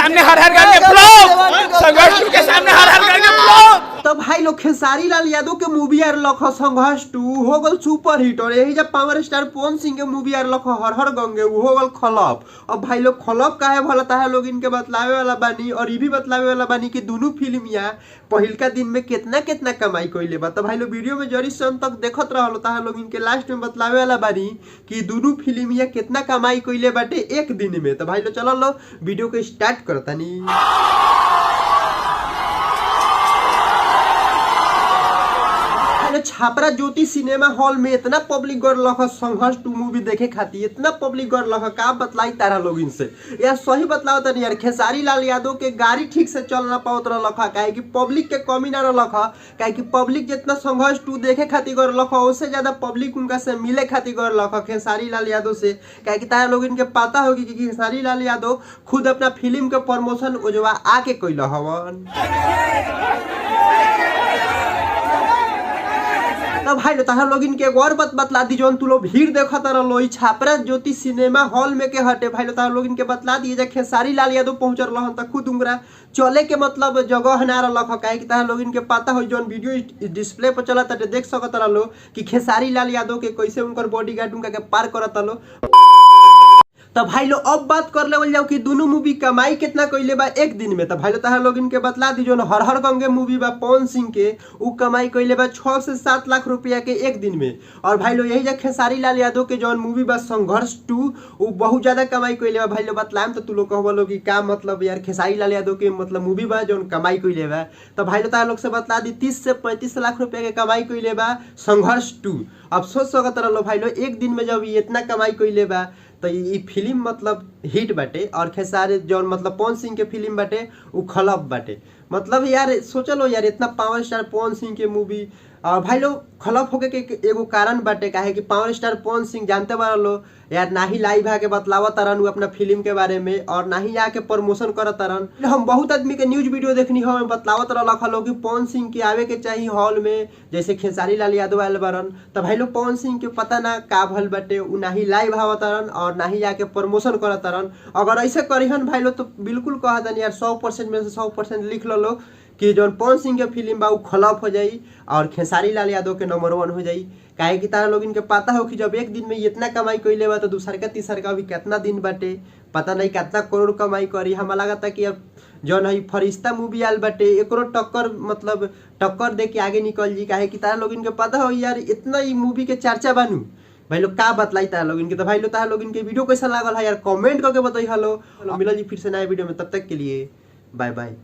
सामने हर हर करके फ्लॉप, संघर्ष 2 के सामने हर हर करके फ्लॉप। तो भाई लोग खेसारी लाल यादव के मूवी आर लख संघर्ष 2 हो गल सुपर हिट और यही जब पावर स्टार पवन सिंह के मूवी आर लख हर हर गंगे हो गल खलप। अब भाई लोग खलप काहे भलता है लोग इनके बतलावे वाला बानी और ये भी बतलावे वाला बानी कि दोनों फिल्म या पहिलका दिन में कितना कितना कमाई कइले बा। तो भाई लोग वीडियो में जरी से अंत तक देखत रहता है लोग इनके लास्ट में बतलावे वाला बानी कि दोनों फिल्म या कितना कमाई कइले बाटे एक दिन में। तो भाई लोग चलो लो वीडियो को स्टार्ट करतानी। छापरा ज्योति सिनेमा हॉल में इतना पब्लिक गौर लख संघर्ष 2 मूवी देखे खाती इतना पब्लिक गौर लख का बतलाई तारा लोग इनसे यार सही बतलाओ तनी यार। खेसारी लाल यादव के गाड़ी ठीक से चल ना पाओ तो लखा काहे कि पब्लिक के कमी ना रखा काहे कि पब्लिक जितना संघर्ष 2 देखे खातिर गौर लखा उससे ज्यादा पब्लिक उनका से मिले खातिर गौर लखा खेसारी लाल यादव से। काहे कि तारा लोग इनके पता होगी कि खेसारी लाल यादव खुद अपना फिल्म के प्रमोशन उजवा आके कइल हवन। तो भाई ताहा लोग इनके एक और बात बतला दी जो तू लोग भीड़ देखत रहो छापरा ज्योति सिनेमा हॉल में के हटे। भाई ताहा लोग इनके बतला दिए जब खेसारी लाल यादव पहुंच रहन त खुद उंगरा चले के मतलब जगह ना रख काहे कि ताहा लोग इनके पता हो जो वीडियो डिस्प्ले पर चला देख सकत रहो कि खेसारी लाल यादव के कैसे उनकर बॉडीगार्ड उनका के पार करत लो। तो भाई लोग अब बात कर लेवल जाओ कि दोनों मूवी कमाई कितना कइले बा एक दिन में। तो भाई लोग ताहा लोग इनके बतला दी जो हर हर गंगे मूवी बा पवन सिंह के उ कमाई कइले बा 6 से 7 लाख रुपया के एक दिन में। और भाई लोग यही जा खेसारी लाल यादव के जौन मूवी बा संघर्ष 2 उ बहुत ज्यादा कमाई कइले बा। भाई लोग बतलाम तो तू लोग कहबो लोग कि का मतलब यार खेसारी लाल यादव के मतलब मूवी बा जौन कमाई कइले बा। तो भाई लोग ताहा लोग से बतला दी 30 से 35 लाख रुपया के कमाई कइले बा संघर्ष 2। अब सोच सकत रहो भाई लोग एक दिन में जब इतना कमाई कइले बा तो ये फिल्म मतलब हिट बाटे और खेसारी जौन मतलब पवन सिंह के फिल्म बाटे उ खलप बाटे। मतलब यार सोचलो यार इतना पावर स्टार पवन सिंह के मूवी भाई लोग खलप होके के एगो कारण बाटे काहे कि पावर स्टार पवन सिंह जानते बारा लो यार ना ही लाइव आके बतलावत तरन अपना फिल्म के बारे में और ना ही आके प्रमोशन करत तरन। हम बहुत आदमी के न्यूज वीडियो देखनी हो बतलावत रखल कि पवन सिंह के आवे के चाहिए हॉल में जैसे खेसारी लाल यादव आयल बारन। तो भाई लोग पवन सिंह के पता ना का भल बाटे उ ना ही लाइव आवतरन और ना ही आके प्रमोशन करत तरन। अगर ऐसे करिहन भाई लोग तो बिल्कुल कहतन यार 100% में से 100% लिख लो कि जौन पवन सिंह के फिल्म बा उ खलप हो जाई और खेसारी लाल यादव के नंबर 1 हो जाई। काहे कि तारा लोग इनके पता हो कि जब एक दिन में इतना कमाई कइले बा तो दूसर का तीसर का भी कितना दिन बाटे पता नहीं कितना करोड़ कमाई करी। हमें लगता कि अब जौन है फरिश्ता मूवी आयल बाटे एकरो टक्कर मतलब टक्कर दे के आगे निकल जी। काहे कि तारा लोग इनके पता हो यार इतना ही मूवी के चर्चा बानू भाई लोग का बतलाई तारा लोग इनके। तो भाई लोग तारा लोग इनके वीडियो कैसा लागल है यार कमेंट करके बताई। हेलो मिलल जी फिर से नया वीडियो में, तब तक के लिए बाय बाय।